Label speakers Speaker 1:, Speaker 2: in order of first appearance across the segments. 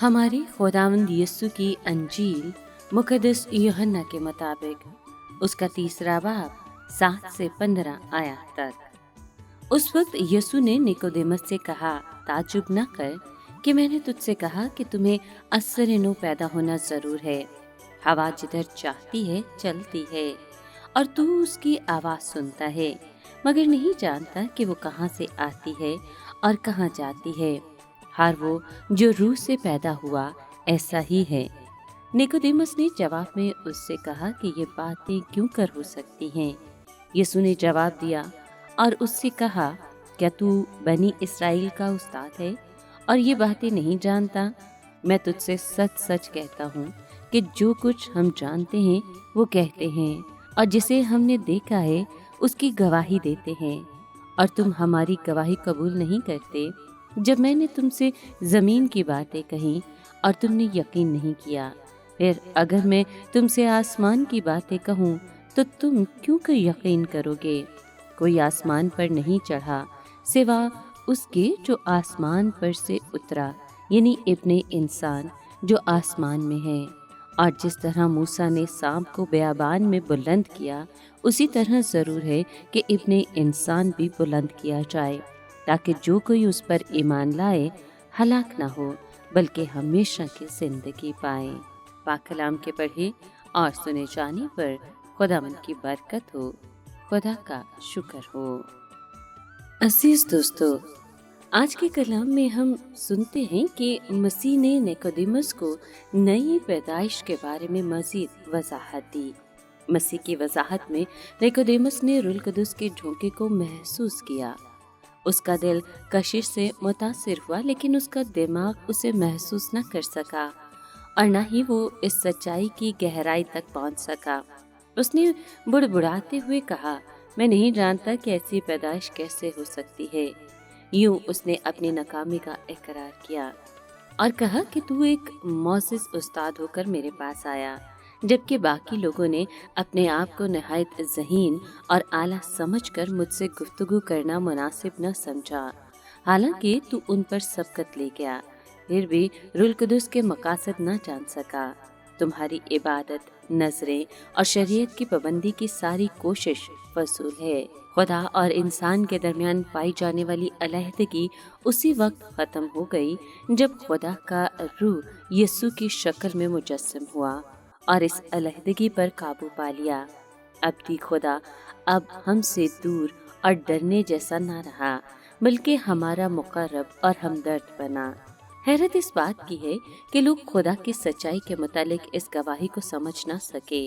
Speaker 1: हमारे खुदावंद यीशु की अंजील मुकद्दस यूहन्ना के मुताबिक उसका 3 बाब 7 से 15 आयत तक। उस वक्त यीशु ने निकोदेमस से कहा, ताज्जुब न कर कि मैंने तुझसे कहा कि तुम्हें असर-ए-नौ पैदा होना जरूर है। हवा जिधर चाहती है चलती है और तू उसकी आवाज सुनता है, मगर नहीं जानता कि वो कहाँ से आती है और कहाँ जाती है। हर वो जो रूह से पैदा हुआ ऐसा ही है। निकोदेमस ने जवाब में उससे कहा कि ये बातें क्यों कर हो सकती हैं। यीशु ने जवाब दिया और उससे कहा, क्या तू बनी इसराइल का उस्ताद है और ये बातें नहीं जानता? मैं तुझसे सच सच कहता हूँ कि जो कुछ हम जानते हैं वो कहते हैं और जिसे हमने देखा है उसकी गवाही देते हैं, और तुम हमारी गवाही कबूल नहीं करते। जब मैंने तुमसे ज़मीन की बातें कही और तुमने यकीन नहीं किया, फिर अगर मैं तुमसे आसमान की बातें कहूँ तो तुम क्यों कर यकीन करोगे? कोई आसमान पर नहीं चढ़ा सिवा उसके जो आसमान पर से उतरा, यानी इब्ने इंसान जो आसमान में है। और जिस तरह मूसा ने सांप को बियाबान में बुलंद किया, उसी तरह ज़रूर है कि इब्ने इंसान भी बुलंद किया जाए, ताकि जो कोई उस पर ईमान लाए हलाक ना हो बल्कि हमेशा की ज़िंदगी पाए। पाक कलाम के पढ़े और सुने जाने पर खुदावंद की बरकत हो, खुदा का शुक्र हो। अजीज दोस्तों, आज के कलाम में हम सुनते हैं कि मसीह ने निकोदेमस को नई पैदाइश के बारे में मज़ीद वजाहत दी। मसीह की वजाहत में निकोदेमस ने रूह कुदस के झोंके को महसूस किया। उसका दिल कशिश से मुतासिर हुआ, लेकिन उसका दिमाग उसे महसूस न कर सका और न ही वो इस सच्चाई की गहराई तक पहुंच सका। उसने बुड़बुड़ाते हुए कहा, मैं नहीं जानता कि ऐसी पैदाइश कैसे हो सकती है। यूं उसने अपनी नाकामी का इकरार किया और कहा कि तू एक मौजिज़ उस्ताद होकर मेरे पास आया, जबकि बाकी लोगों ने अपने आप को नहायत ज़हीन और आला समझकर मुझसे गुफ्तगू करना मुनासिब न समझा। हालांकि तू उन पर सबकत ले गया, फिर भी रूह कुदस के मकासद न जान सका। तुम्हारी इबादत, नजरें और शरीयत की पाबंदी की सारी कोशिश फजूल है। खुदा और इंसान के दरमियान पाई जाने वाली अलहदगी उसी वक्त ख़त्म हो गई जब खुदा का रूह यीशु की शक्ल में मुजस्सम हुआ और इस अलहदगी पर काबू पा लिया। अब भी खुदा अब हमसे दूर और डरने जैसा ना रहा, बल्कि हमारा मुक़र्रब और हमदर्द बना। हैरत इस बात की है कि लोग खुदा की सच्चाई के मुतालिक इस गवाही को समझ ना सके।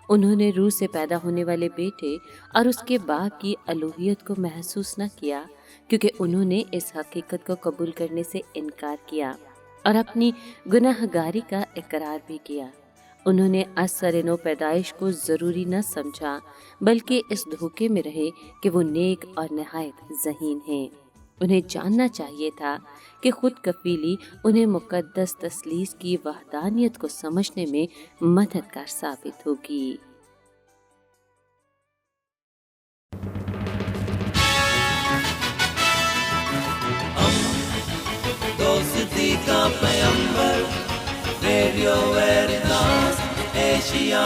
Speaker 1: उन्होंने रूह से पैदा होने वाले बेटे और उसके बाप की अलूहियत को महसूस न किया, क्योंकि उन्होंने इस हकीकत को कबूल करने से इनकार किया और अपनी गुनाहगारी का इकरार भी किया। उन्होंने असर-ए-नौ पैदाइश को ज़रूरी न समझा, बल्कि इस धोखे में रहे कि वो नेक और नहायत ज़हीन हैं। उन्हें जानना चाहिए था कि खुद कफीली उन्हें मुकद्दस तस्लीस की वहदानियत को समझने में मददगार साबित होगी।
Speaker 2: दोस्ती का पैगंबर, रेडियो वेरितास एशिया।